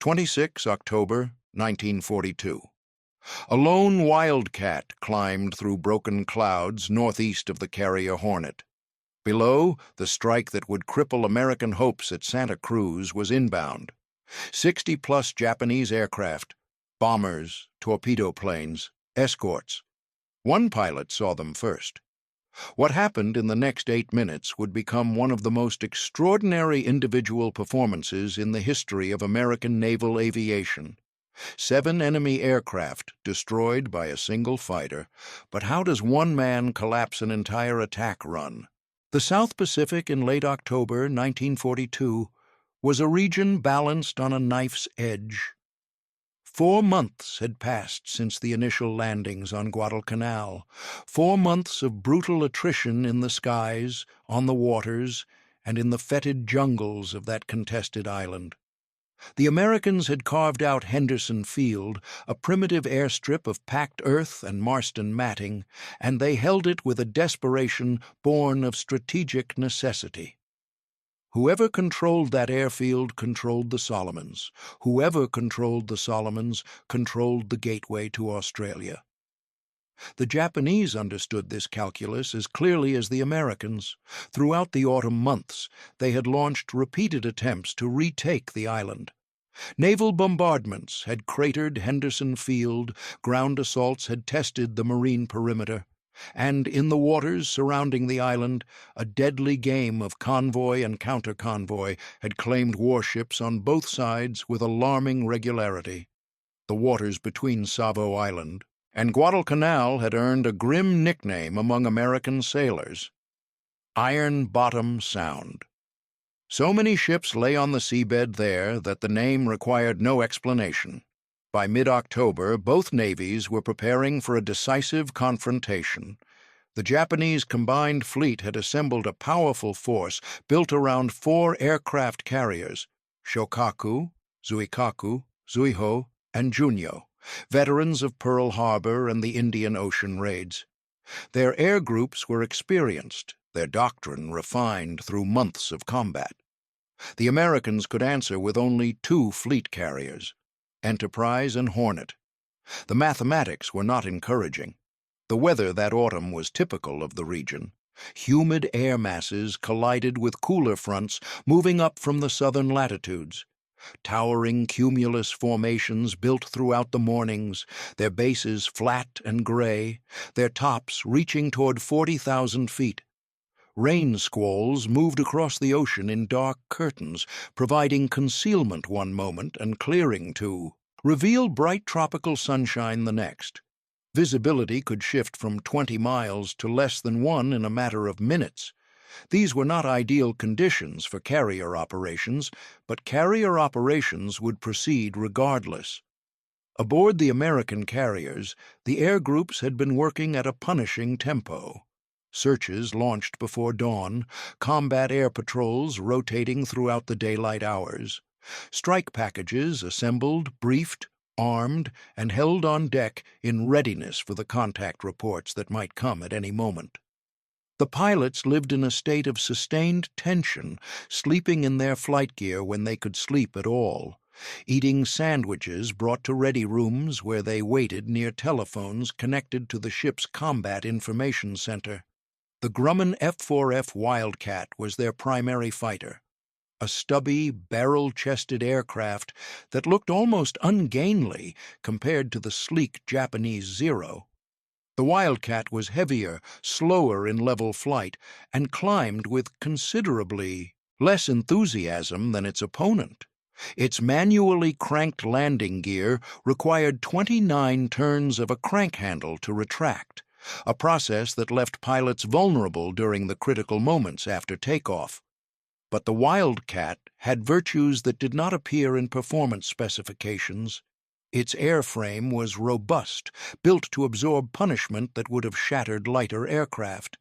26 October 1942. A lone Wildcat climbed through broken clouds northeast of the carrier Hornet. Below, the strike that would cripple American hopes at Santa Cruz was inbound. 60-plus Japanese aircraft, bombers, torpedo planes, escorts. One pilot saw them first. What happened in the next 8 minutes would become one of the most extraordinary individual performances in the history of American naval aviation. 7 enemy aircraft destroyed by a single fighter, but how does one man collapse an entire attack run? The South Pacific in late October 1942 was a region balanced on a knife's edge. 4 months had passed since the initial landings on Guadalcanal, 4 months of brutal attrition in the skies, on the waters, and in the fetid jungles of that contested island. The Americans had carved out Henderson Field, a primitive airstrip of packed earth and Marston matting, and they held it with a desperation born of strategic necessity. Whoever controlled that airfield controlled the Solomons. Whoever controlled the Solomons controlled the gateway to Australia. The Japanese understood this calculus as clearly as the Americans. Throughout the autumn months, they had launched repeated attempts to retake the island. Naval bombardments had cratered Henderson Field, ground assaults had tested the marine perimeter, and in the waters surrounding the island, a deadly game of convoy and counter-convoy had claimed warships on both sides with alarming regularity. The waters between Savo Island and Guadalcanal had earned a grim nickname among American sailors: Iron Bottom Sound. So many ships lay on the seabed there that the name required no explanation. By mid-October, both navies were preparing for a decisive confrontation. The Japanese combined fleet had assembled a powerful force built around 4 aircraft carriers: Shokaku, Zuikaku, Zuiho, and Junyo, veterans of Pearl Harbor and the Indian Ocean raids. Their air groups were experienced, their doctrine refined through months of combat. The Americans could answer with only 2 fleet carriers, Enterprise and Hornet. The mathematics were not encouraging. The weather that autumn was typical of the region. Humid air masses collided with cooler fronts moving up from the southern latitudes. Towering cumulus formations built throughout the mornings, their bases flat and gray, their tops reaching toward 40,000 feet. Rain squalls moved across the ocean in dark curtains, providing concealment one moment and clearing to reveal bright tropical sunshine the next. Visibility could shift from 20 miles to less than 1 in a matter of minutes. These were not ideal conditions for carrier operations, but carrier operations would proceed regardless. Aboard the American carriers, the air groups had been working at a punishing tempo. Searches launched before dawn, combat air patrols rotating throughout the daylight hours, strike packages assembled, briefed, armed, and held on deck in readiness for the contact reports that might come at any moment. The pilots lived in a state of sustained tension, sleeping in their flight gear when they could sleep at all, eating sandwiches brought to ready rooms where they waited near telephones connected to the ship's combat information center. The Grumman F4F Wildcat was their primary fighter, a stubby, barrel-chested aircraft that looked almost ungainly compared to the sleek Japanese Zero. The Wildcat was heavier, slower in level flight, and climbed with considerably less enthusiasm than its opponent. Its manually cranked landing gear required 29 turns of a crank handle to retract, a process that left pilots vulnerable during the critical moments after takeoff. But the Wildcat had virtues that did not appear in performance specifications. Its airframe was robust, built to absorb punishment that would have shattered lighter aircraft.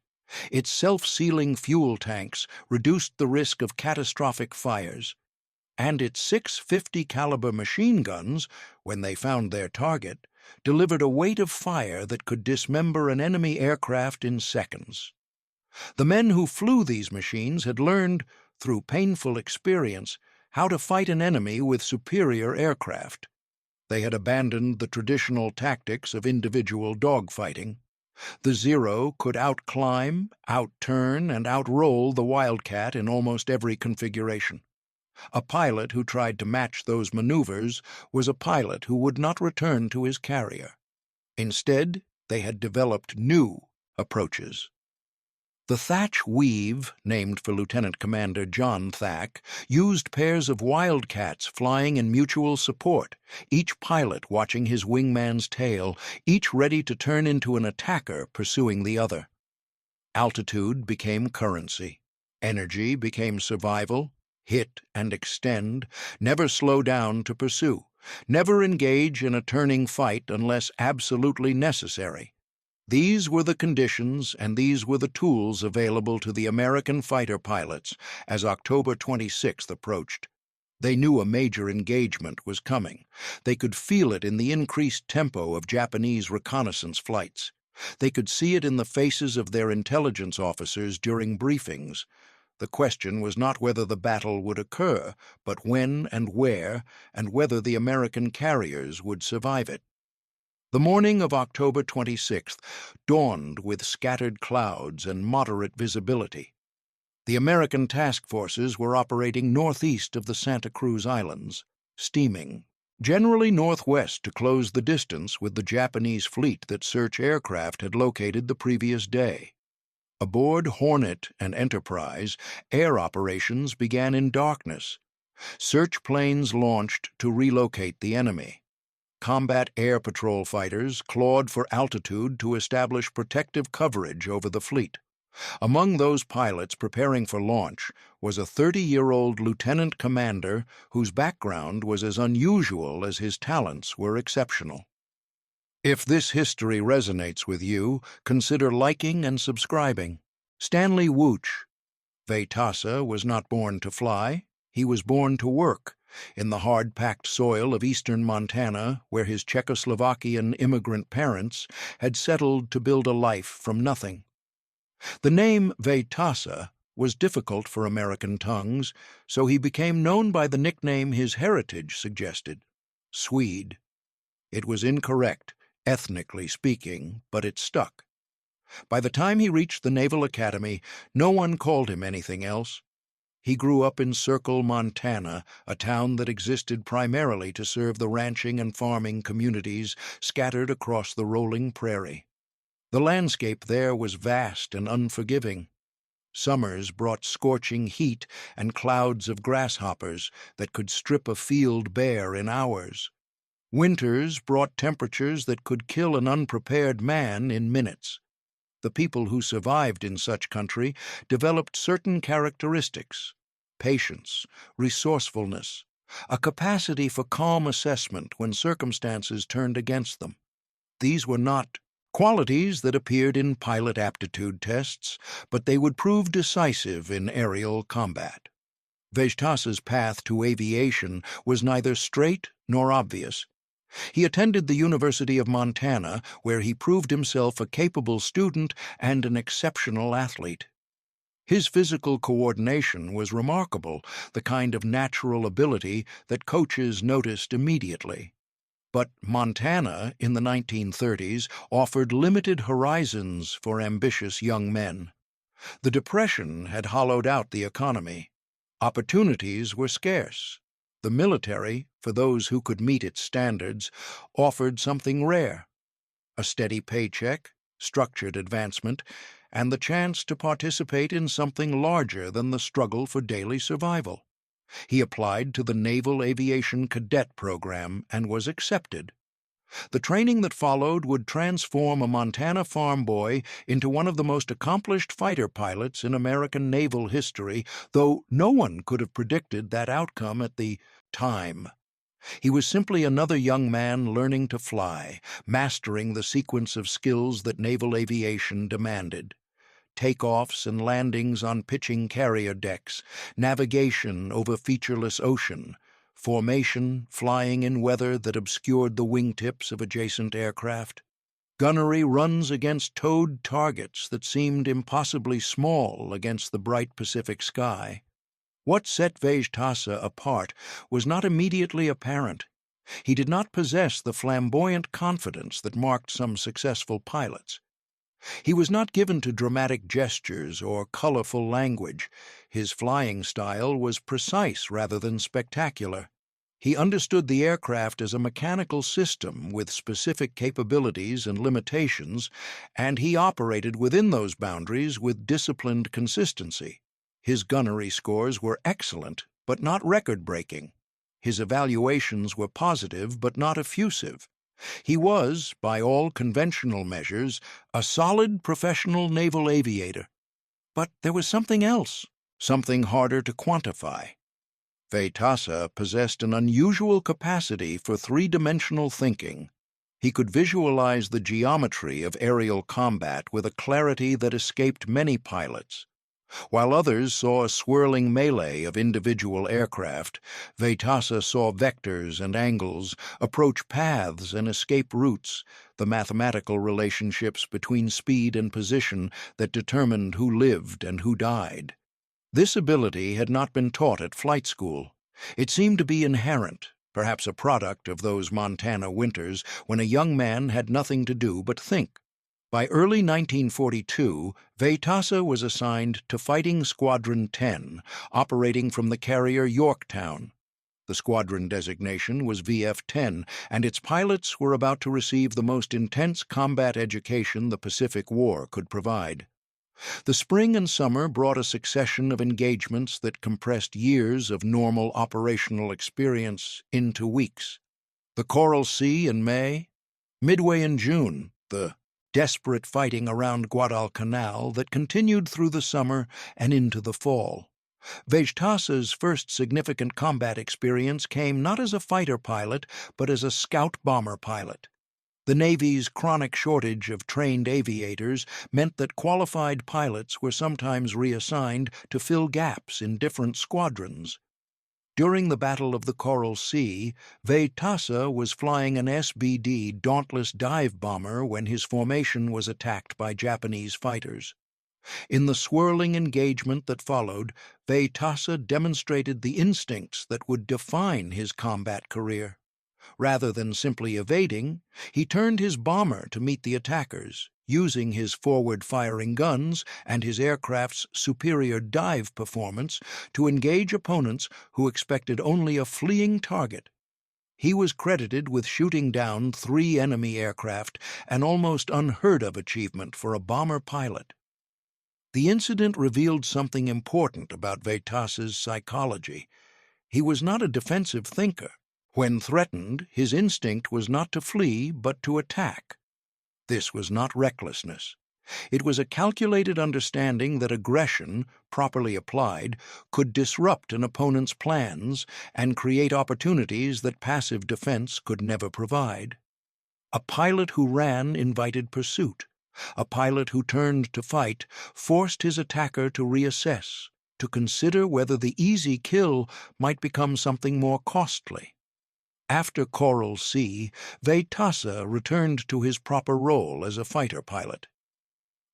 Its self-sealing fuel tanks reduced the risk of catastrophic fires. And its 650 caliber machine guns, when they found their target, delivered a weight of fire that could dismember an enemy aircraft in seconds. The men who flew these machines had learned, through painful experience, how to fight an enemy with superior aircraft. They had abandoned the traditional tactics of individual dogfighting. The Zero could outclimb, outturn, and outroll the Wildcat in almost every configuration. A pilot who tried to match those maneuvers was a pilot who would not return to his carrier. Instead, they had developed new approaches. The Thatch Weave, named for Lieutenant Commander John Thack, used pairs of Wildcats flying in mutual support, each pilot watching his wingman's tail, each ready to turn into an attacker pursuing the other. Altitude became currency. Energy became survival. Hit and extend, never slow down to pursue, never engage in a turning fight unless absolutely necessary. These were the conditions and these were the tools available to the American fighter pilots as October 26th approached. They knew a major engagement was coming. They could feel it in the increased tempo of Japanese reconnaissance flights. They could see it in the faces of their intelligence officers during briefings. The question was not whether the battle would occur, but when and where, and whether the American carriers would survive it. The morning of October 26th dawned with scattered clouds and moderate visibility. The American task forces were operating northeast of the Santa Cruz Islands, steaming, generally northwest to close the distance with the Japanese fleet that search aircraft had located the previous day. Aboard Hornet and Enterprise, air operations began in darkness. Search planes launched to relocate the enemy. Combat air patrol fighters clawed for altitude to establish protective coverage over the fleet. Among those pilots preparing for launch was a 30-year-old lieutenant commander whose background was as unusual as his talents were exceptional. If this history resonates with you, consider liking and subscribing. Stanley Wooch. Vejtasa was not born to fly. He was born to work in the hard-packed soil of eastern Montana, where his Czechoslovakian immigrant parents had settled to build a life from nothing. The name Vejtasa was difficult for American tongues, so he became known by the nickname his heritage suggested, Swede. It was incorrect, ethnically speaking, but it stuck. By the time he reached the Naval Academy, no one called him anything else. He grew up in Circle, Montana, a town that existed primarily to serve the ranching and farming communities scattered across the rolling prairie. The landscape there was vast and unforgiving. Summers brought scorching heat and clouds of grasshoppers that could strip a field bare in hours. Winters brought temperatures that could kill an unprepared man in minutes. The people who survived in such country developed certain characteristics: patience, resourcefulness, a capacity for calm assessment when circumstances turned against them. These were not qualities that appeared in pilot aptitude tests, but they would prove decisive in aerial combat. Vejtasa's path to aviation was neither straight nor obvious. He attended the University of Montana, where he proved himself a capable student and an exceptional athlete. His physical coordination was remarkable, the kind of natural ability that coaches noticed immediately. But Montana, in the 1930s, offered limited horizons for ambitious young men. The Depression had hollowed out the economy. Opportunities were scarce. The military, for those who could meet its standards, offered something rare: a steady paycheck, structured advancement, and the chance to participate in something larger than the struggle for daily survival. He applied to the Naval Aviation Cadet Program and was accepted. The training that followed would transform a Montana farm boy into one of the most accomplished fighter pilots in American naval history, though no one could have predicted that outcome at the time. He was simply another young man learning to fly, mastering the sequence of skills that naval aviation demanded: takeoffs and landings on pitching carrier decks, navigation over featureless ocean, formation, flying in weather that obscured the wingtips of adjacent aircraft, gunnery runs against towed targets that seemed impossibly small against the bright Pacific sky. What set Vejtasa apart was not immediately apparent. He did not possess the flamboyant confidence that marked some successful pilots. He was not given to dramatic gestures or colorful language. His flying style was precise rather than spectacular. He understood the aircraft as a mechanical system with specific capabilities and limitations, and he operated within those boundaries with disciplined consistency. His gunnery scores were excellent, but not record-breaking. His evaluations were positive, but not effusive. He was, by all conventional measures, a solid professional naval aviator. But there was something else, something harder to quantify. Vejtasa possessed an unusual capacity for three-dimensional thinking. He could visualize the geometry of aerial combat with a clarity that escaped many pilots. While others saw a swirling melee of individual aircraft, Vejtasa saw vectors and angles, approach paths and escape routes, the mathematical relationships between speed and position that determined who lived and who died. This ability had not been taught at flight school. It seemed to be inherent, perhaps a product of those Montana winters when a young man had nothing to do but think. By early 1942, Vejtasa was assigned to Fighting Squadron 10, operating from the carrier Yorktown. The squadron designation was VF-10, and its pilots were about to receive the most intense combat education the Pacific War could provide. The spring and summer brought a succession of engagements that compressed years of normal operational experience into weeks. The Coral Sea in May, midway in June, the desperate fighting around Guadalcanal that continued through the summer and into the fall. Vejtasa's first significant combat experience came not as a fighter pilot, but as a scout bomber pilot. The Navy's chronic shortage of trained aviators meant that qualified pilots were sometimes reassigned to fill gaps in different squadrons. During the Battle of the Coral Sea, Vejtasa was flying an SBD Dauntless dive bomber when his formation was attacked by Japanese fighters. In the swirling engagement that followed, Vejtasa demonstrated the instincts that would define his combat career. Rather than simply evading, he turned his bomber to meet the attackers, using his forward-firing guns and his aircraft's superior dive performance to engage opponents who expected only a fleeing target. He was credited with shooting down 3 enemy aircraft, an almost unheard-of achievement for a bomber pilot. The incident revealed something important about Vejtasa's psychology. He was not a defensive thinker. When threatened, his instinct was not to flee, but to attack. This was not recklessness. It was a calculated understanding that aggression, properly applied, could disrupt an opponent's plans and create opportunities that passive defense could never provide. A pilot who ran invited pursuit. A pilot who turned to fight forced his attacker to reassess, to consider whether the easy kill might become something more costly. After Coral Sea, Vejtasa returned to his proper role as a fighter pilot.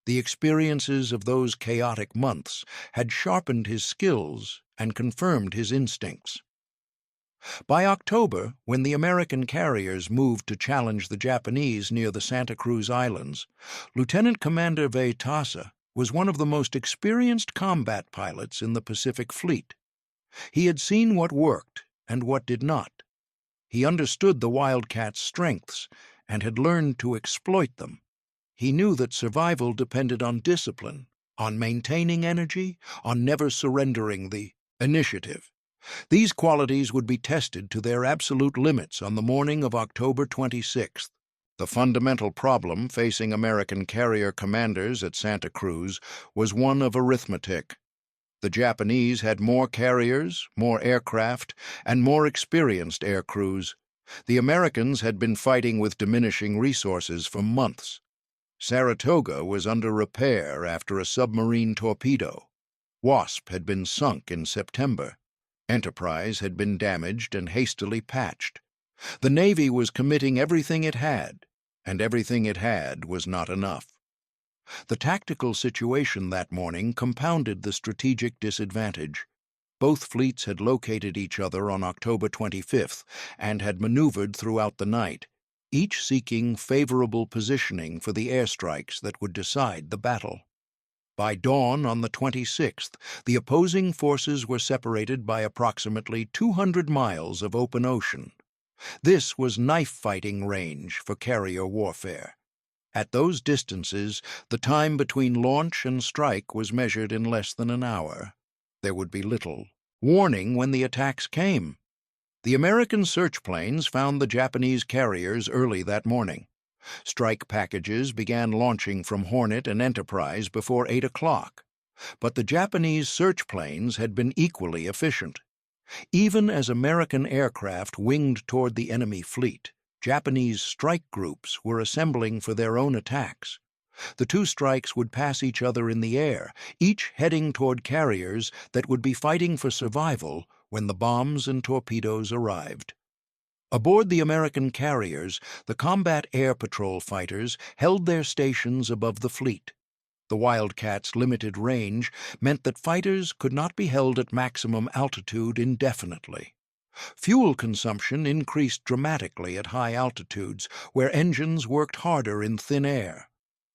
The experiences of those chaotic months had sharpened his skills and confirmed his instincts. By October, when the American carriers moved to challenge the Japanese near the Santa Cruz Islands, Lieutenant Commander Vejtasa was one of the most experienced combat pilots in the Pacific Fleet. He had seen what worked and what did not. He understood the Wildcat's strengths and had learned to exploit them. He knew that survival depended on discipline, on maintaining energy, on never surrendering the initiative. These qualities would be tested to their absolute limits on the morning of October 26th. The fundamental problem facing American carrier commanders at Santa Cruz was one of arithmetic. The Japanese had more carriers, more aircraft, and more experienced air crews. The Americans had been fighting with diminishing resources for months. Saratoga was under repair after a submarine torpedo. Wasp had been sunk in September. Enterprise had been damaged and hastily patched. The Navy was committing everything it had, and everything it had was not enough. The tactical situation that morning compounded the strategic disadvantage. Both fleets had located each other on October 25th and had maneuvered throughout the night, each seeking favorable positioning for the airstrikes that would decide the battle. By dawn on the 26th, the opposing forces were separated by approximately 200 miles of open ocean. This was knife-fighting range for carrier warfare. At those distances, the time between launch and strike was measured in less than an hour. There would be little warning when the attacks came. The American search planes found the Japanese carriers early that morning. Strike packages began launching from Hornet and Enterprise before 8 o'clock. But the Japanese search planes had been equally efficient. Even as American aircraft winged toward the enemy fleet, Japanese strike groups were assembling for their own attacks. The two strikes would pass each other in the air, each heading toward carriers that would be fighting for survival when the bombs and torpedoes arrived. Aboard the American carriers, the combat air patrol fighters held their stations above the fleet. The Wildcat's limited range meant that fighters could not be held at maximum altitude indefinitely. Fuel consumption increased dramatically at high altitudes, where engines worked harder in thin air.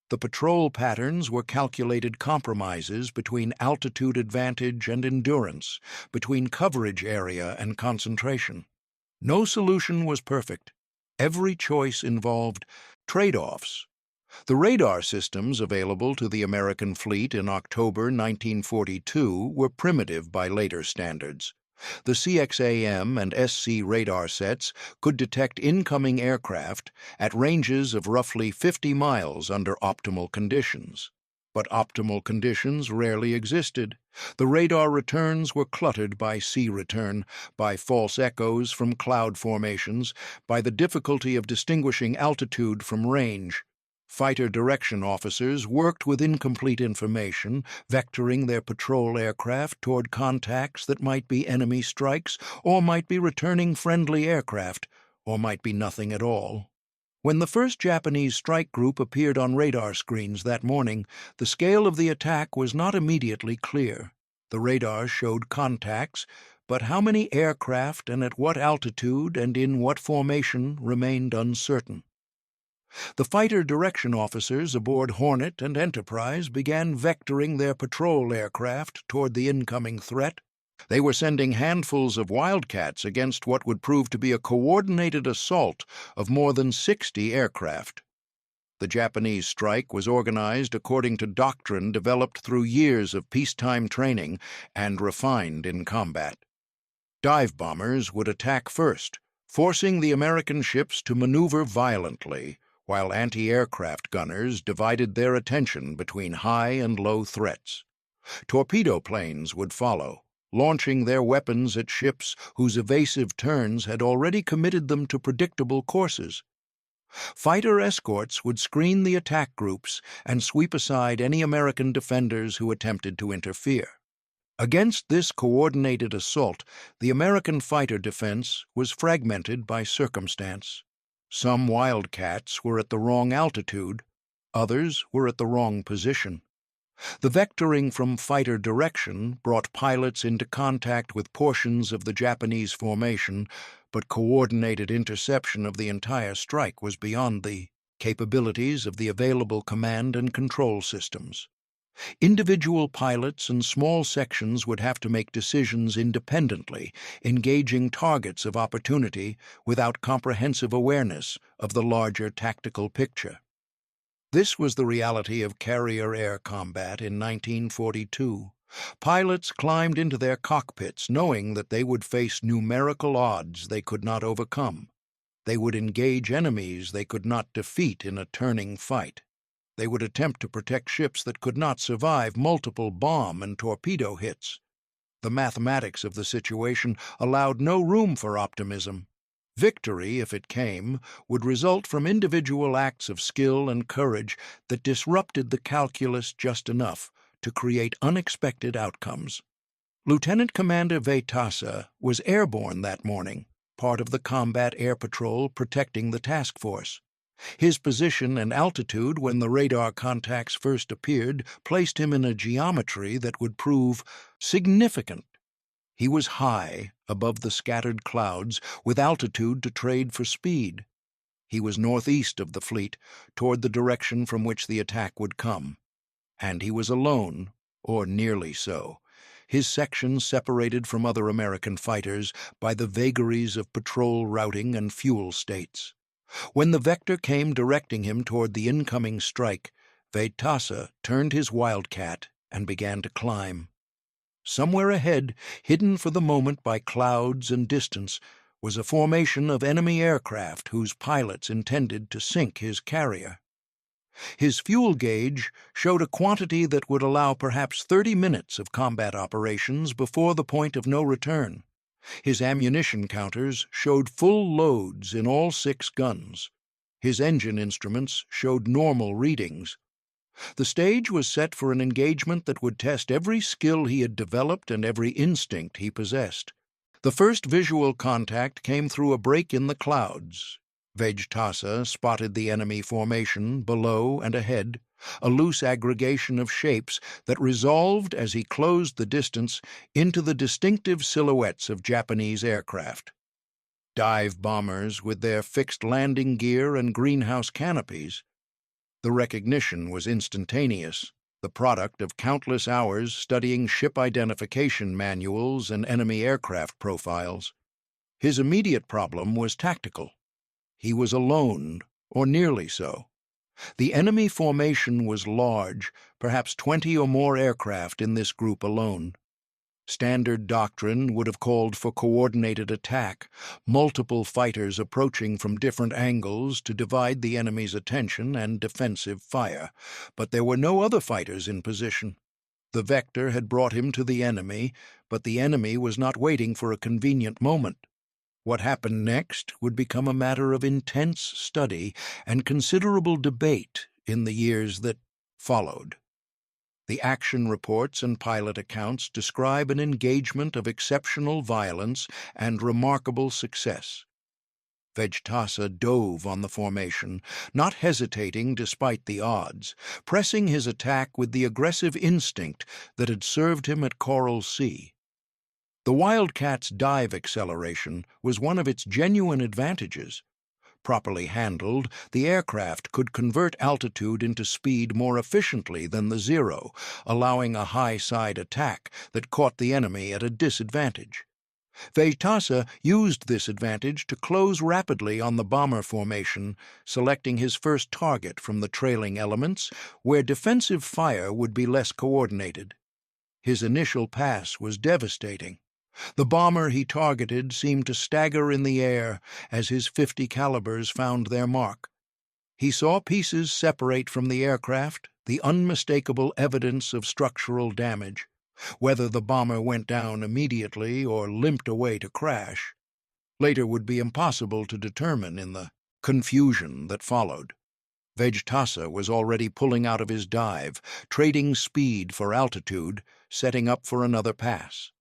The patrol patterns were calculated compromises between altitude advantage and endurance, between coverage area and concentration. No solution was perfect. Every choice involved trade-offs. The radar systems available to the American fleet in October 1942 were primitive by later standards. The CXAM and SC radar sets could detect incoming aircraft at ranges of roughly 50 miles under optimal conditions. But optimal conditions rarely existed. The radar returns were cluttered by sea return, by false echoes from cloud formations, by the difficulty of distinguishing altitude from range. Fighter direction officers worked with incomplete information, vectoring their patrol aircraft toward contacts that might be enemy strikes, or might be returning friendly aircraft, or might be nothing at all. When the first Japanese strike group appeared on radar screens that morning, the scale of the attack was not immediately clear. The radar showed contacts, but how many aircraft and at what altitude and in what formation remained uncertain. The fighter direction officers aboard Hornet and Enterprise began vectoring their patrol aircraft toward the incoming threat. They were sending handfuls of Wildcats against what would prove to be a coordinated assault of more than 60 aircraft. The Japanese strike was organized according to doctrine developed through years of peacetime training and refined in combat. Dive bombers would attack first, forcing the American ships to maneuver violently, while anti-aircraft gunners divided their attention between high and low threats. Torpedo planes would follow, launching their weapons at ships whose evasive turns had already committed them to predictable courses. Fighter escorts would screen the attack groups and sweep aside any American defenders who attempted to interfere. Against this coordinated assault, the American fighter defense was fragmented by circumstance. Some Wildcats were at the wrong altitude, others were at the wrong position. The vectoring from fighter direction brought pilots into contact with portions of the Japanese formation, but coordinated interception of the entire strike was beyond the capabilities of the available command and control systems. Individual pilots and small sections would have to make decisions independently, engaging targets of opportunity without comprehensive awareness of the larger tactical picture. This was the reality of carrier air combat in 1942. Pilots climbed into their cockpits knowing that they would face numerical odds they could not overcome. They would engage enemies they could not defeat in a turning fight. They would attempt to protect ships that could not survive multiple bomb and torpedo hits. The mathematics of the situation allowed no room for optimism. Victory, if it came, would result from individual acts of skill and courage that disrupted the calculus just enough to create unexpected outcomes. Lieutenant Commander Vejtasa was airborne that morning, part of the combat air patrol protecting the task force. His position and altitude when the radar contacts first appeared placed him in a geometry that would prove significant. He was high above the scattered clouds, with altitude to trade for speed. He was northeast of the fleet, toward the direction from which the attack would come. And he was alone, or nearly so, his section separated from other American fighters by the vagaries of patrol routing and fuel states. When the vector came directing him toward the incoming strike, Vejtasa turned his Wildcat and began to climb. Somewhere ahead, hidden for the moment by clouds and distance, was a formation of enemy aircraft whose pilots intended to sink his carrier. His fuel gauge showed a quantity that would allow perhaps 30 minutes of combat operations before the point of no return. His ammunition counters showed full loads in all 6 guns. His engine instruments showed normal readings. The stage was set for an engagement that would test every skill he had developed and every instinct he possessed. The first visual contact came through a break in the clouds. Vejtasa spotted the enemy formation below and ahead, a loose aggregation of shapes that resolved as he closed the distance into the distinctive silhouettes of Japanese aircraft. Dive bombers with their fixed landing gear and greenhouse canopies. The recognition was instantaneous, the product of countless hours studying ship identification manuals and enemy aircraft profiles. His immediate problem was tactical. He was alone, or nearly so. The enemy formation was large, perhaps 20 or more aircraft in this group alone. Standard doctrine would have called for coordinated attack, multiple fighters approaching from different angles to divide the enemy's attention and defensive fire, but there were no other fighters in position. The vector had brought him to the enemy, but the enemy was not waiting for a convenient moment. What happened next would become a matter of intense study and considerable debate in the years that followed. The action reports and pilot accounts describe an engagement of exceptional violence and remarkable success. Vejtasa dove on the formation, not hesitating despite the odds, pressing his attack with the aggressive instinct that had served him at Coral Sea. The Wildcat's dive acceleration was one of its genuine advantages. Properly handled, the aircraft could convert altitude into speed more efficiently than the Zero, allowing a high-side attack that caught the enemy at a disadvantage. Vejtasa used this advantage to close rapidly on the bomber formation, selecting his first target from the trailing elements, where defensive fire would be less coordinated. His initial pass was devastating. The bomber he targeted seemed to stagger in the air as his .50 calibers found their mark. He saw pieces separate from the aircraft, the unmistakable evidence of structural damage. Whether the bomber went down immediately or limped away to crash, later would be impossible to determine in the confusion that followed. Vejtasa was already pulling out of his dive, trading speed for altitude, setting up for another pass.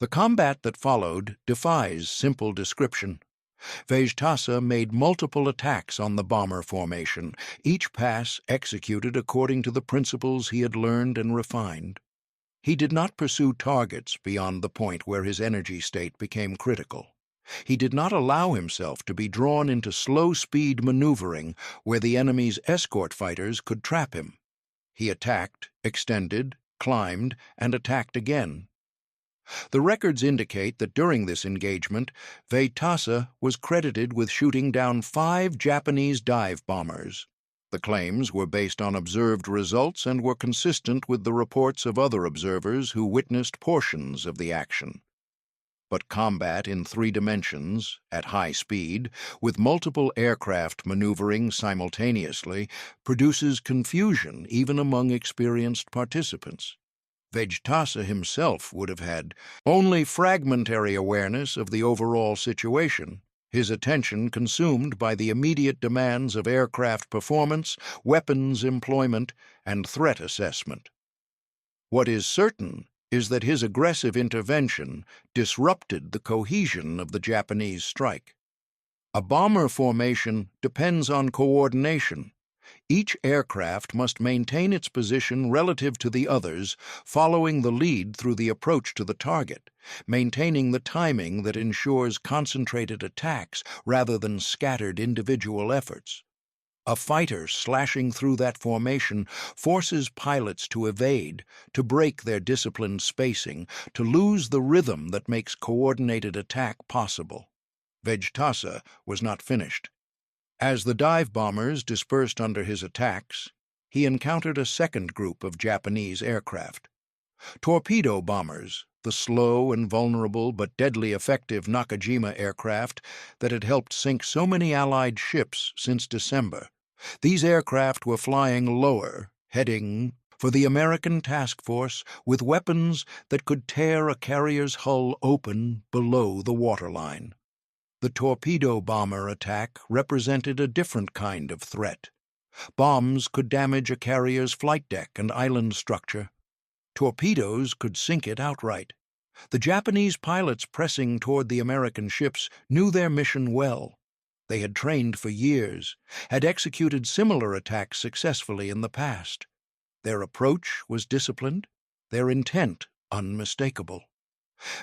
The combat that followed defies simple description. Vejtasa made multiple attacks on the bomber formation, each pass executed according to the principles he had learned and refined. He did not pursue targets beyond the point where his energy state became critical. He did not allow himself to be drawn into slow-speed maneuvering where the enemy's escort fighters could trap him. He attacked, extended, climbed, and attacked again. The records indicate that during this engagement, Vejtasa was credited with shooting down 5 Japanese dive bombers. The claims were based on observed results and were consistent with the reports of other observers who witnessed portions of the action. But combat in 3 dimensions, at high speed, with multiple aircraft maneuvering simultaneously, produces confusion even among experienced participants. Vejtasa himself would have had only fragmentary awareness of the overall situation, his attention consumed by the immediate demands of aircraft performance, weapons employment, and threat assessment. What is certain is that his aggressive intervention disrupted the cohesion of the Japanese strike. A bomber formation depends on coordination. Each aircraft must maintain its position relative to the others, following the lead through the approach to the target, maintaining the timing that ensures concentrated attacks rather than scattered individual efforts. A fighter slashing through that formation forces pilots to evade, to break their disciplined spacing, to lose the rhythm that makes coordinated attack possible. Vejtasa was not finished. As the dive bombers dispersed under his attacks, he encountered a second group of Japanese aircraft. Torpedo bombers, the slow and vulnerable but deadly effective Nakajima aircraft that had helped sink so many Allied ships since December. These aircraft were flying lower, heading for the American task force with weapons that could tear a carrier's hull open below the waterline. The torpedo bomber attack represented a different kind of threat. Bombs could damage a carrier's flight deck and island structure. Torpedoes could sink it outright. The Japanese pilots pressing toward the American ships knew their mission well. They had trained for years, had executed similar attacks successfully in the past. Their approach was disciplined, their intent unmistakable.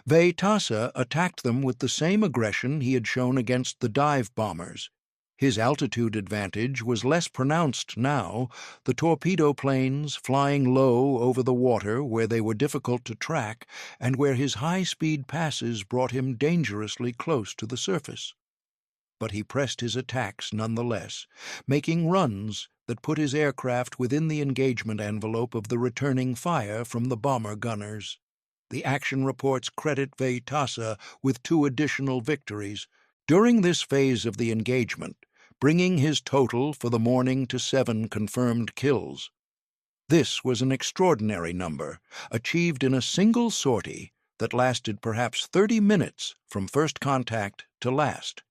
Vejtasa attacked them with the same aggression he had shown against the dive bombers. His altitude advantage was less pronounced now, the torpedo planes flying low over the water where they were difficult to track and where his high-speed passes brought him dangerously close to the surface. But he pressed his attacks nonetheless, making runs that put his aircraft within the engagement envelope of the returning fire from the bomber gunners. The action reports credit Vejtasa with 2 additional victories during this phase of the engagement, bringing his total for the morning to 7 confirmed kills. This was an extraordinary number, achieved in a single sortie that lasted perhaps 30 minutes from first contact to last.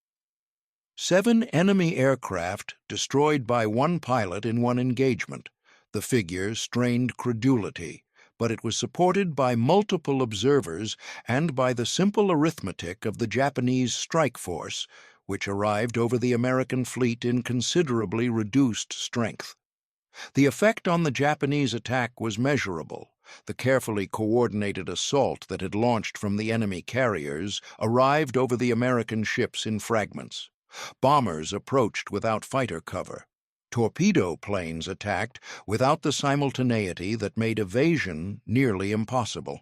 7 enemy aircraft destroyed by 1 pilot in 1 engagement. The figure strained credulity, but it was supported by multiple observers and by the simple arithmetic of the Japanese strike force, which arrived over the American fleet in considerably reduced strength. The effect on the Japanese attack was measurable. The carefully coordinated assault that had launched from the enemy carriers arrived over the American ships in fragments. Bombers approached without fighter cover. Torpedo planes attacked without the simultaneity that made evasion nearly impossible.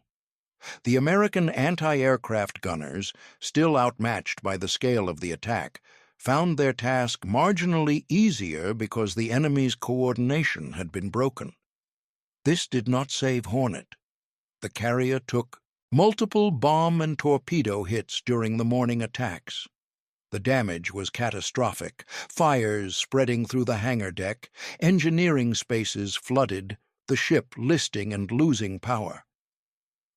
The American anti-aircraft gunners, still outmatched by the scale of the attack, found their task marginally easier because the enemy's coordination had been broken. This did not save Hornet. The carrier took multiple bomb and torpedo hits during the morning attacks. The damage was catastrophic, fires spreading through the hangar deck, engineering spaces flooded, the ship listing and losing power.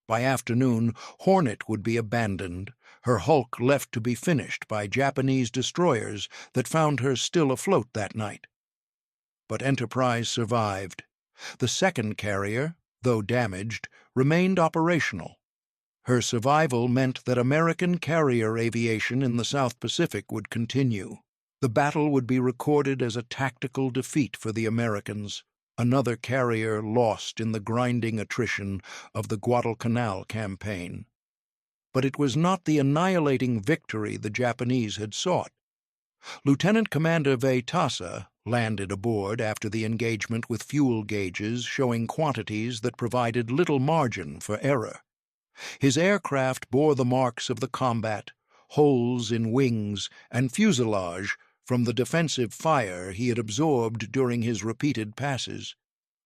By afternoon, Hornet would be abandoned, her hulk left to be finished by Japanese destroyers that found her still afloat that night. But Enterprise survived. The second carrier, though damaged, remained operational. Her survival meant that American carrier aviation in the South Pacific would continue. The battle would be recorded as a tactical defeat for the Americans, another carrier lost in the grinding attrition of the Guadalcanal campaign. But it was not the annihilating victory the Japanese had sought. Lieutenant Commander Vejtasa landed aboard after the engagement with fuel gauges showing quantities that provided little margin for error. His aircraft bore the marks of the combat, holes in wings and fuselage from the defensive fire he had absorbed during his repeated passes.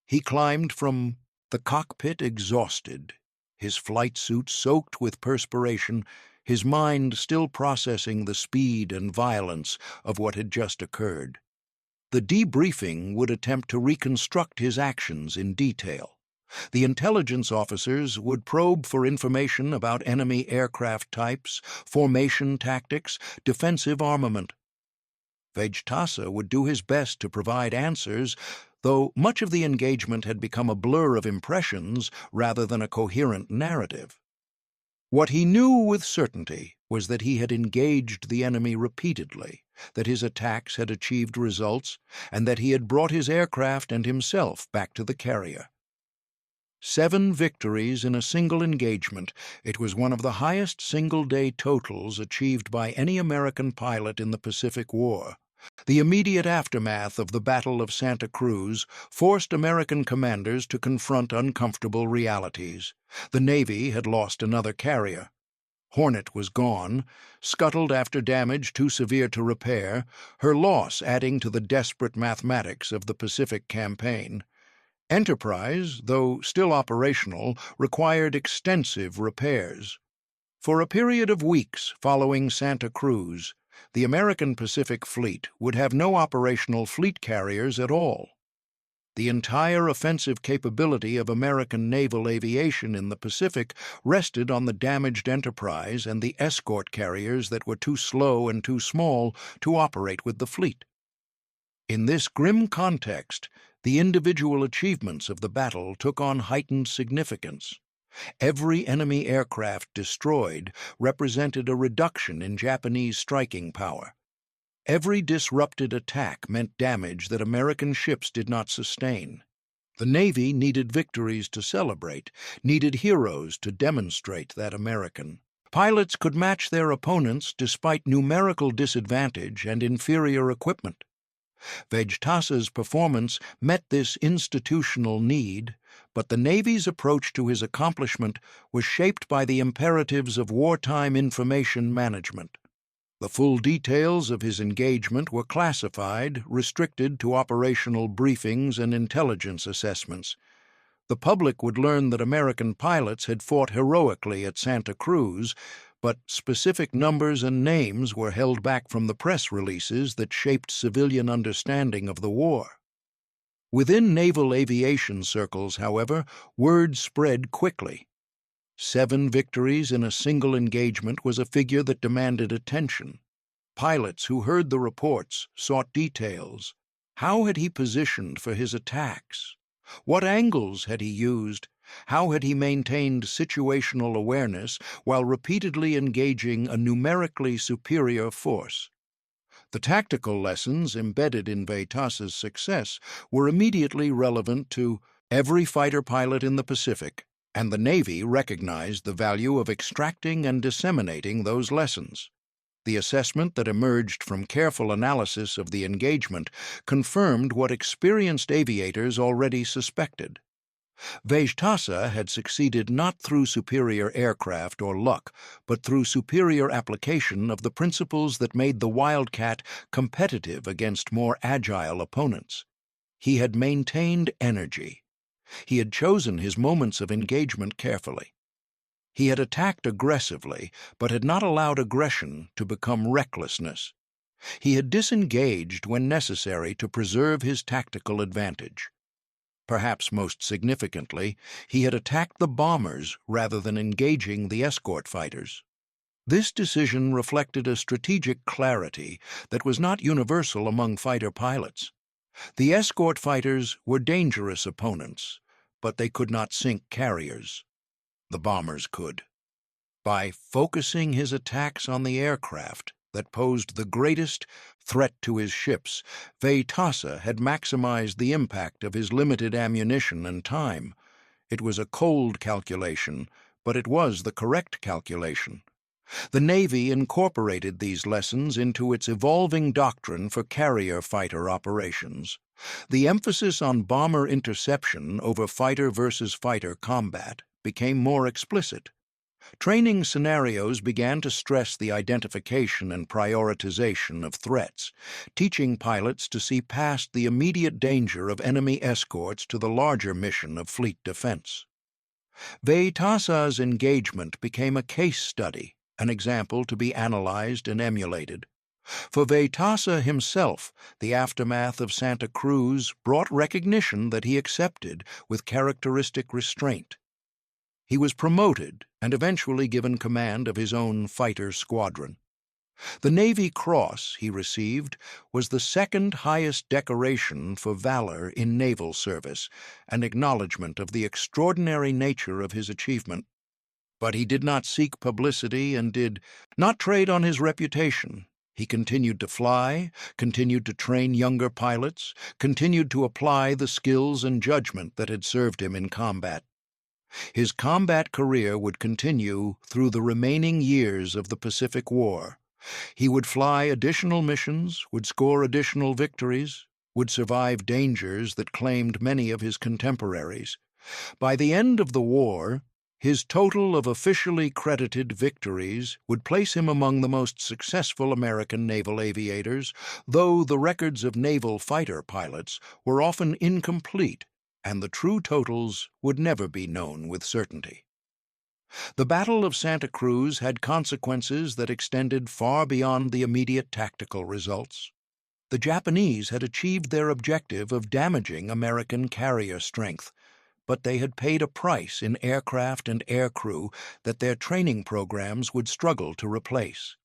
He climbed from the cockpit exhausted, his flight suit soaked with perspiration, his mind still processing the speed and violence of what had just occurred. The debriefing would attempt to reconstruct his actions in detail. The intelligence officers would probe for information about enemy aircraft types, formation tactics, defensive armament. Vejtasa would do his best to provide answers, though much of the engagement had become a blur of impressions rather than a coherent narrative. What he knew with certainty was that he had engaged the enemy repeatedly, that his attacks had achieved results, and that he had brought his aircraft and himself back to the carrier. 7 victories in a single engagement. It was one of the highest single-day totals achieved by any American pilot in the Pacific War. The immediate aftermath of the Battle of Santa Cruz forced American commanders to confront uncomfortable realities. The Navy had lost another carrier. Hornet was gone, scuttled after damage too severe to repair, her loss adding to the desperate mathematics of the Pacific campaign. Enterprise, though still operational, required extensive repairs. For a period of weeks following Santa Cruz, the American Pacific Fleet would have no operational fleet carriers at all. The entire offensive capability of American naval aviation in the Pacific rested on the damaged Enterprise and the escort carriers that were too slow and too small to operate with the fleet. In this grim context, the individual achievements of the battle took on heightened significance. Every enemy aircraft destroyed represented a reduction in Japanese striking power. Every disrupted attack meant damage that American ships did not sustain. The Navy needed victories to celebrate, needed heroes to demonstrate that American. Pilots could match their opponents despite numerical disadvantage and inferior equipment. Vejtasa's performance met this institutional need, but the Navy's approach to his accomplishment was shaped by the imperatives of wartime information management. The full details of his engagement were classified, restricted to operational briefings and intelligence assessments. The public would learn that American pilots had fought heroically at Santa Cruz, but specific numbers and names were held back from the press releases that shaped civilian understanding of the war. Within naval aviation circles, however, word spread quickly. 7 victories in a single engagement was a figure that demanded attention. Pilots who heard the reports sought details. How had he positioned for his attacks? What angles had he used? How had he maintained situational awareness while repeatedly engaging a numerically superior force? The tactical lessons embedded in Vejtasa's success were immediately relevant to every fighter pilot in the Pacific, and the Navy recognized the value of extracting and disseminating those lessons. The assessment that emerged from careful analysis of the engagement confirmed what experienced aviators already suspected. Vejtasa had succeeded not through superior aircraft or luck, but through superior application of the principles that made the Wildcat competitive against more agile opponents. He had maintained energy. He had chosen his moments of engagement carefully. He had attacked aggressively, but had not allowed aggression to become recklessness. He had disengaged when necessary to preserve his tactical advantage. Perhaps most significantly, he had attacked the bombers rather than engaging the escort fighters. This decision reflected a strategic clarity that was not universal among fighter pilots. The escort fighters were dangerous opponents, but they could not sink carriers. The bombers could. By focusing his attacks on the aircraft that posed the greatest threat to his ships, Vejtasa had maximized the impact of his limited ammunition and time. It was a cold calculation, but it was the correct calculation. The Navy incorporated these lessons into its evolving doctrine for carrier fighter operations. The emphasis on bomber interception over fighter versus fighter combat became more explicit. Training scenarios began to stress the identification and prioritization of threats, teaching pilots to see past the immediate danger of enemy escorts to the larger mission of fleet defense. Vejtasa's engagement became a case study, an example to be analyzed and emulated. For Vejtasa himself, the aftermath of Santa Cruz brought recognition that he accepted with characteristic restraint. He was promoted and eventually given command of his own fighter squadron. The Navy Cross he received was the second highest decoration for valor in naval service, an acknowledgment of the extraordinary nature of his achievement. But he did not seek publicity and did not trade on his reputation. He continued to fly, continued to train younger pilots, continued to apply the skills and judgment that had served him in combat. His combat career would continue through the remaining years of the Pacific War. He would fly additional missions, would score additional victories, would survive dangers that claimed many of his contemporaries. By the end of the war, his total of officially credited victories would place him among the most successful American naval aviators, though the records of naval fighter pilots were often incomplete, and the true totals would never be known with certainty. The Battle of Santa Cruz had consequences that extended far beyond the immediate tactical results. The Japanese had achieved their objective of damaging American carrier strength, but they had paid a price in aircraft and aircrew that their training programs would struggle to replace.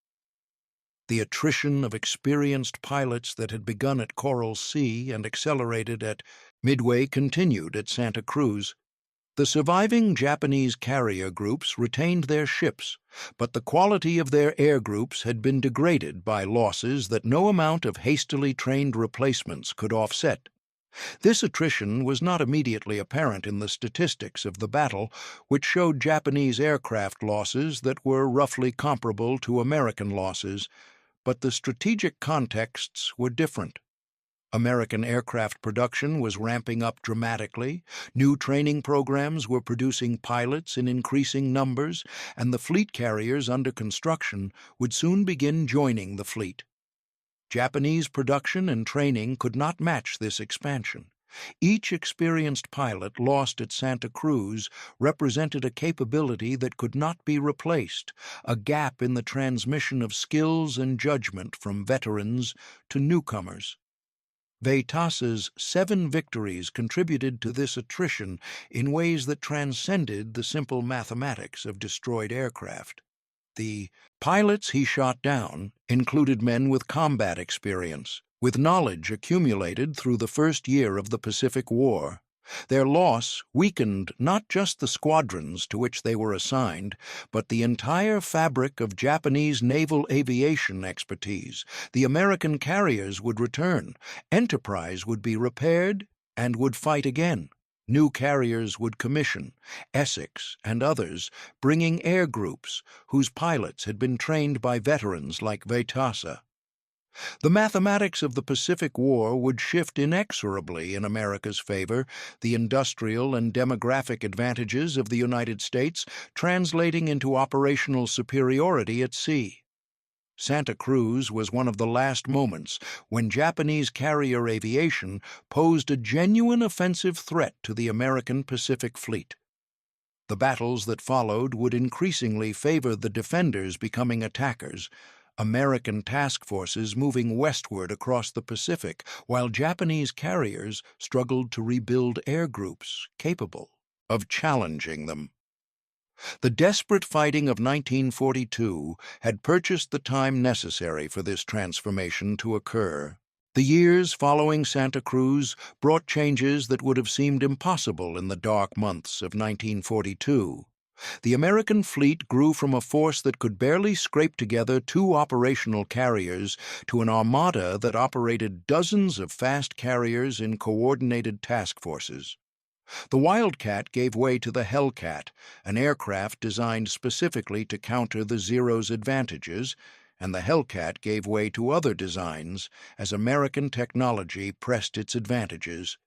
The attrition of experienced pilots that had begun at Coral Sea and accelerated at Midway continued at Santa Cruz. The surviving Japanese carrier groups retained their ships, but the quality of their air groups had been degraded by losses that no amount of hastily trained replacements could offset. This attrition was not immediately apparent in the statistics of the battle, which showed Japanese aircraft losses that were roughly comparable to American losses, but the strategic contexts were different. American aircraft production was ramping up dramatically, new training programs were producing pilots in increasing numbers, and the fleet carriers under construction would soon begin joining the fleet. Japanese production and training could not match this expansion. Each experienced pilot lost at Santa Cruz represented a capability that could not be replaced, a gap in the transmission of skills and judgment from veterans to newcomers. Vejtasa's 7 victories contributed to this attrition in ways that transcended the simple mathematics of destroyed aircraft. The pilots he shot down included men with combat experience, with knowledge accumulated through the first year of the Pacific War. Their loss weakened not just the squadrons to which they were assigned, but the entire fabric of Japanese naval aviation expertise. The American carriers would return, Enterprise would be repaired, and would fight again. New carriers would commission, Essex and others, bringing air groups whose pilots had been trained by veterans like Vejtasa. The mathematics of the Pacific War would shift inexorably in America's favor, the industrial and demographic advantages of the United States translating into operational superiority at sea. Santa Cruz was one of the last moments when Japanese carrier aviation posed a genuine offensive threat to the American Pacific Fleet. The battles that followed would increasingly favor the defenders becoming attackers, American task forces moving westward across the Pacific, while Japanese carriers struggled to rebuild air groups capable of challenging them. The desperate fighting of 1942 had purchased the time necessary for this transformation to occur. The years following Santa Cruz brought changes that would have seemed impossible in the dark months of 1942. The American fleet grew from a force that could barely scrape together 2 operational carriers to an armada that operated dozens of fast carriers in coordinated task forces. The Wildcat gave way to the Hellcat, an aircraft designed specifically to counter the Zero's advantages, and the Hellcat gave way to other designs as American technology pressed its advantages.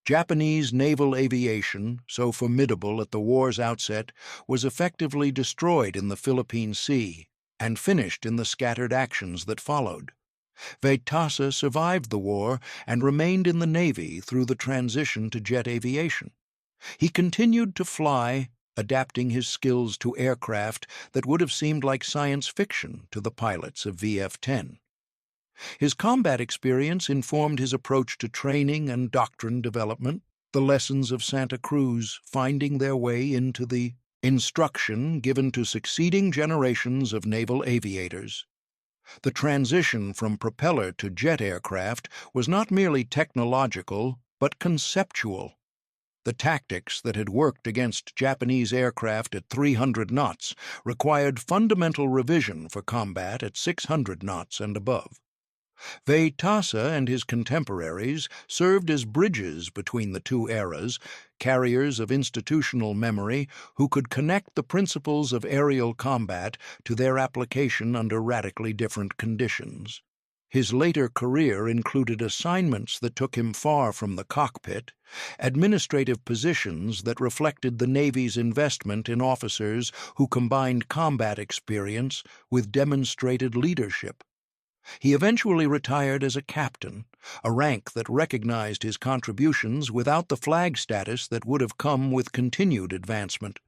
Japanese naval aviation, so formidable at the war's outset, was effectively destroyed in the Philippine Sea and finished in the scattered actions that followed. Vejtasa survived the war and remained in the Navy through the transition to jet aviation. He continued to fly, adapting his skills to aircraft that would have seemed like science fiction to the pilots of VF-10. His combat experience informed his approach to training and doctrine development, the lessons of Santa Cruz finding their way into the instruction given to succeeding generations of naval aviators. The transition from propeller to jet aircraft was not merely technological, but conceptual. The tactics that had worked against Japanese aircraft at 300 knots required fundamental revision for combat at 600 knots and above. Vejtasa and his contemporaries served as bridges between the two eras, carriers of institutional memory who could connect the principles of aerial combat to their application under radically different conditions. His later career included assignments that took him far from the cockpit, administrative positions that reflected the Navy's investment in officers who combined combat experience with demonstrated leadership. He eventually retired as a captain, a rank that recognized his contributions without the flag status that would have come with continued advancement.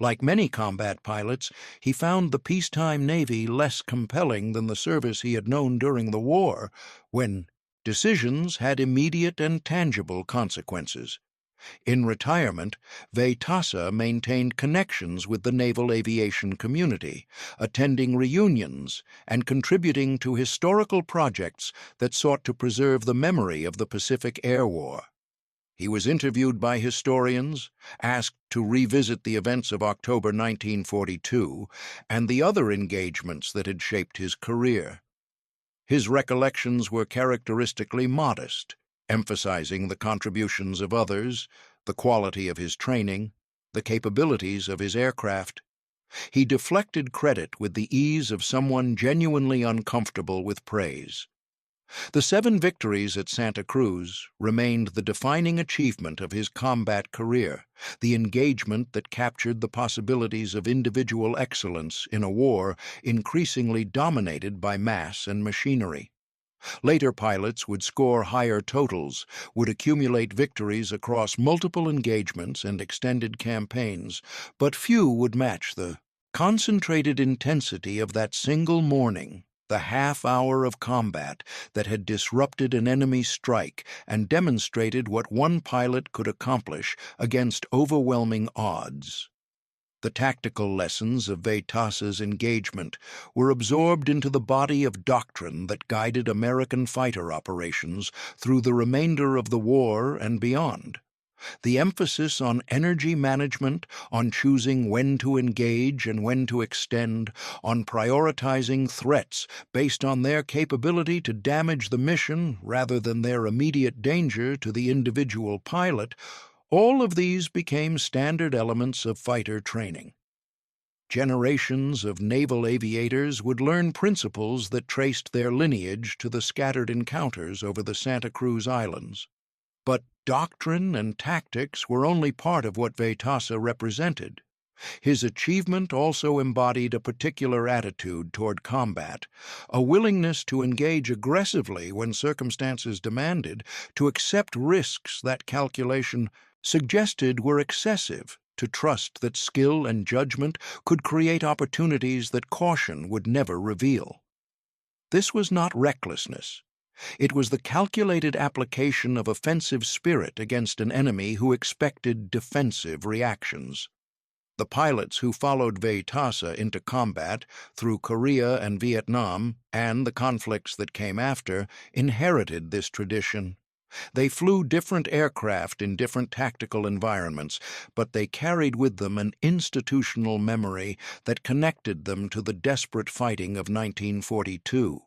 Like many combat pilots, he found the peacetime Navy less compelling than the service he had known during the war, when decisions had immediate and tangible consequences. In retirement, Vejtasa maintained connections with the naval aviation community, attending reunions and contributing to historical projects that sought to preserve the memory of the Pacific Air War. He was interviewed by historians, asked to revisit the events of October 1942 and the other engagements that had shaped his career. His recollections were characteristically modest, emphasizing the contributions of others, the quality of his training, the capabilities of his aircraft. He deflected credit with the ease of someone genuinely uncomfortable with praise. The 7 victories at Santa Cruz remained the defining achievement of his combat career, the engagement that captured the possibilities of individual excellence in a war increasingly dominated by mass and machinery. Later pilots would score higher totals, would accumulate victories across multiple engagements and extended campaigns, but few would match the concentrated intensity of that single morning, the half-hour of combat that had disrupted an enemy strike and demonstrated what one pilot could accomplish against overwhelming odds. The tactical lessons of Vejtasa's engagement were absorbed into the body of doctrine that guided American fighter operations through the remainder of the war and beyond. The emphasis on energy management, on choosing when to engage and when to extend, on prioritizing threats based on their capability to damage the mission rather than their immediate danger to the individual pilot, all of these became standard elements of fighter training. Generations of naval aviators would learn principles that traced their lineage to the scattered encounters over the Santa Cruz Islands. But doctrine and tactics were only part of what Vejtasa represented. His achievement also embodied a particular attitude toward combat, a willingness to engage aggressively when circumstances demanded, to accept risks that calculation suggested were excessive, to trust that skill and judgment could create opportunities that caution would never reveal. This was not recklessness. It was the calculated application of offensive spirit against an enemy who expected defensive reactions. The pilots who followed Vejtasa into combat through Korea and Vietnam and the conflicts that came after inherited this tradition. They flew different aircraft in different tactical environments, but they carried with them an institutional memory that connected them to the desperate fighting of 1942.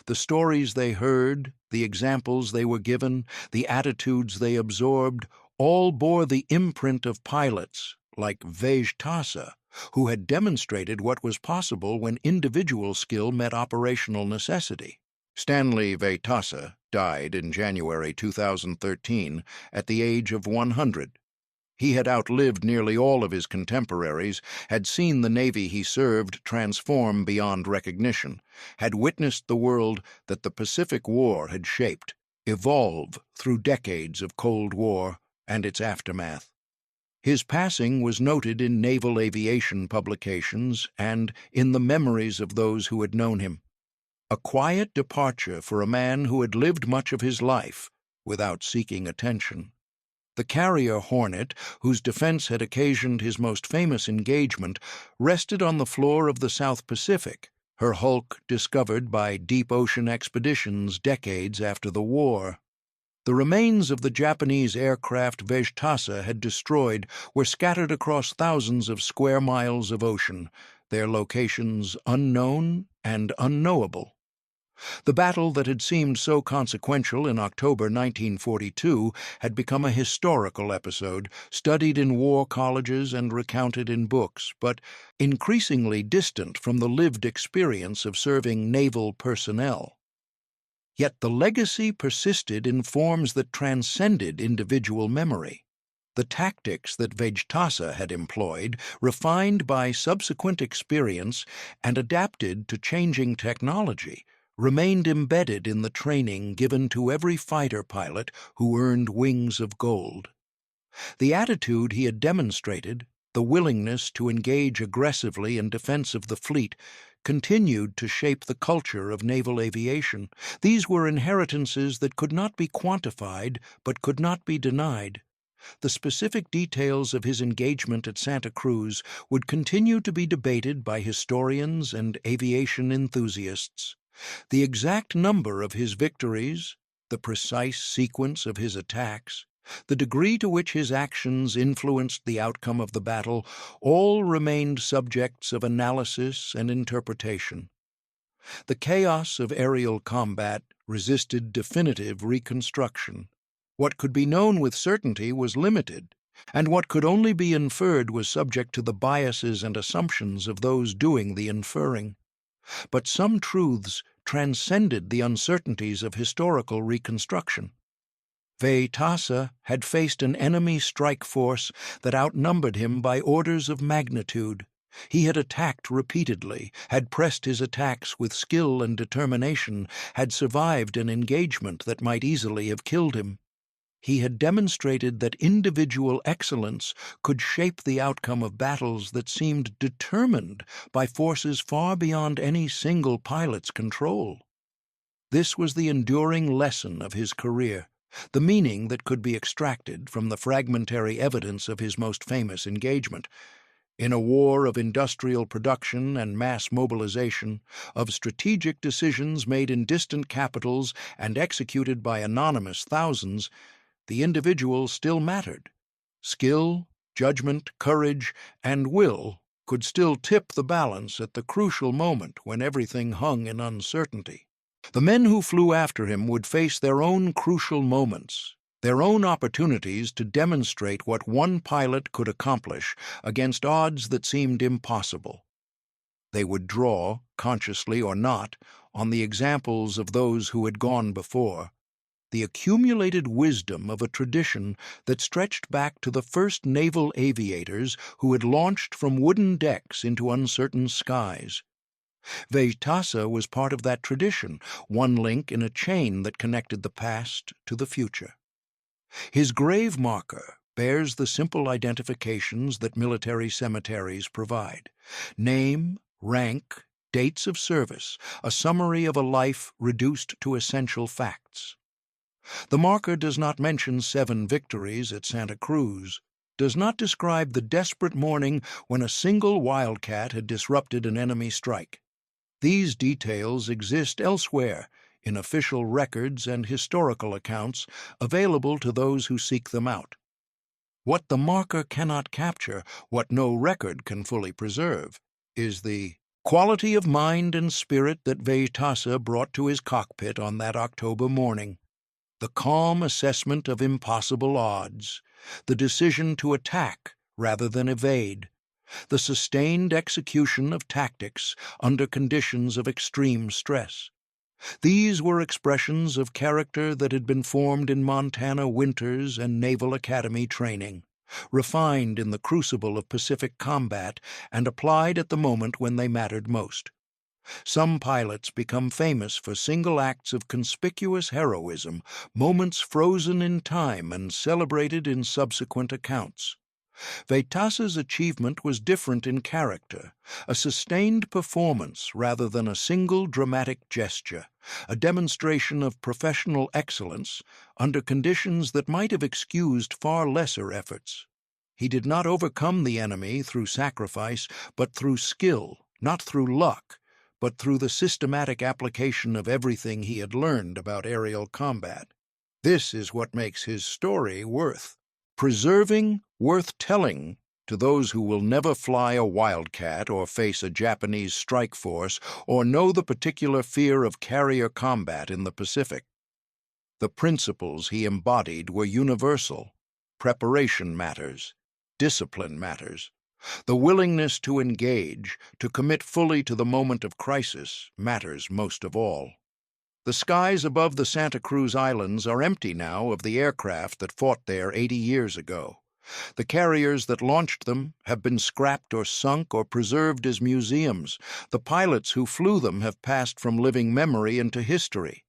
The stories they heard, the examples they were given, the attitudes they absorbed, all bore the imprint of pilots like Vejtasa, who had demonstrated what was possible when individual skill met operational necessity. Stanley Vejtasa died in January 2013 at the age of 100. He had outlived nearly all of his contemporaries, had seen the Navy he served transform beyond recognition, had witnessed the world that the Pacific War had shaped evolve through decades of Cold War and its aftermath. His passing was noted in naval aviation publications and in the memories of those who had known him. A quiet departure for a man who had lived much of his life without seeking attention. The carrier Hornet, whose defense had occasioned his most famous engagement, rested on the floor of the South Pacific, her hulk discovered by deep ocean expeditions decades after the war. The remains of the Japanese aircraft Vejtasa had destroyed were scattered across thousands of square miles of ocean, their locations unknown and unknowable. The battle that had seemed so consequential in October 1942 had become a historical episode, studied in war colleges and recounted in books, but increasingly distant from the lived experience of serving naval personnel. Yet the legacy persisted in forms that transcended individual memory. The tactics that Vejtasa had employed, refined by subsequent experience and adapted to changing technology, remained embedded in the training given to every fighter pilot who earned wings of gold. The attitude he had demonstrated, the willingness to engage aggressively in defense of the fleet, continued to shape the culture of naval aviation. These were inheritances that could not be quantified but could not be denied. The specific details of his engagement at Santa Cruz would continue to be debated by historians and aviation enthusiasts. The exact number of his victories, the precise sequence of his attacks, the degree to which his actions influenced the outcome of the battle, all remained subjects of analysis and interpretation. The chaos of aerial combat resisted definitive reconstruction. What could be known with certainty was limited, and what could only be inferred was subject to the biases and assumptions of those doing the inferring. But some truths transcended the uncertainties of historical reconstruction. Vejtasa had faced an enemy strike force that outnumbered him by orders of magnitude. He had attacked repeatedly, had pressed his attacks with skill and determination, had survived an engagement that might easily have killed him. He had demonstrated that individual excellence could shape the outcome of battles that seemed determined by forces far beyond any single pilot's control. This was the enduring lesson of his career, the meaning that could be extracted from the fragmentary evidence of his most famous engagement. In a war of industrial production and mass mobilization, of strategic decisions made in distant capitals and executed by anonymous thousands, the individual still mattered. Skill, judgment, courage, and will could still tip the balance at the crucial moment when everything hung in uncertainty. The men who flew after him would face their own crucial moments, their own opportunities to demonstrate what one pilot could accomplish against odds that seemed impossible. They would draw, consciously or not, on the examples of those who had gone before, the accumulated wisdom of a tradition that stretched back to the first naval aviators who had launched from wooden decks into uncertain skies. Vejtasa was part of that tradition, one link in a chain that connected the past to the future. His grave marker bears the simple identifications that military cemeteries provide: name, rank, dates of service, a summary of a life reduced to essential facts. The marker does not mention 7 victories at Santa Cruz, does not describe the desperate morning when a single Wildcat had disrupted an enemy strike. These details exist elsewhere, in official records and historical accounts available to those who seek them out. What the marker cannot capture, what no record can fully preserve, is the quality of mind and spirit that Vejtasa brought to his cockpit on that October morning. The calm assessment of impossible odds, the decision to attack rather than evade, the sustained execution of tactics under conditions of extreme stress. These were expressions of character that had been formed in Montana winters and Naval Academy training, refined in the crucible of Pacific combat and applied at the moment when they mattered most. Some pilots become famous for single acts of conspicuous heroism, moments frozen in time and celebrated in subsequent accounts. Vejtasa's achievement was different in character, a sustained performance rather than a single dramatic gesture, a demonstration of professional excellence under conditions that might have excused far lesser efforts. He did not overcome the enemy through sacrifice, but through skill, not through luck, but through the systematic application of everything he had learned about aerial combat. This is what makes his story worth preserving, worth telling to those who will never fly a Wildcat or face a Japanese strike force or know the particular fear of carrier combat in the Pacific. The principles he embodied were universal. Preparation matters. Discipline matters. The willingness to engage, to commit fully to the moment of crisis, matters most of all. The skies above the Santa Cruz Islands are empty now of the aircraft that fought there 80 years ago. The carriers that launched them have been scrapped or sunk or preserved as museums. The pilots who flew them have passed from living memory into history.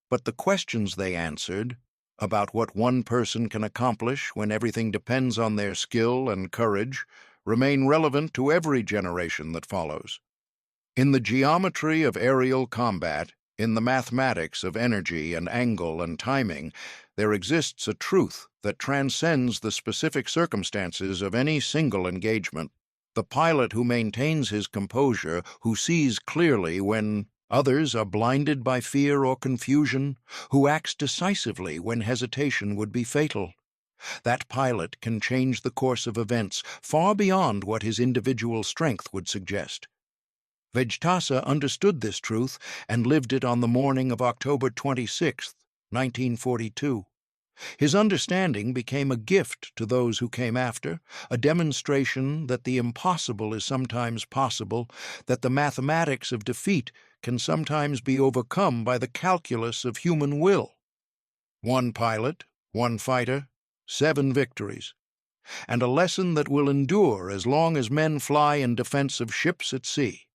But the questions they answered, about what one person can accomplish when everything depends on their skill and courage, remain relevant to every generation that follows. In the geometry of aerial combat, in the mathematics of energy and angle and timing, there exists a truth that transcends the specific circumstances of any single engagement. The pilot who maintains his composure, who sees clearly when others are blinded by fear or confusion, who acts decisively when hesitation would be fatal. That pilot can change the course of events far beyond what his individual strength would suggest. Vejtasa understood this truth and lived it on the morning of October 26, 1942. His understanding became a gift to those who came after, a demonstration that the impossible is sometimes possible, that the mathematics of defeat can sometimes be overcome by the calculus of human will. One pilot, one fighter, 7 victories, and a lesson that will endure as long as men fly in defense of ships at sea.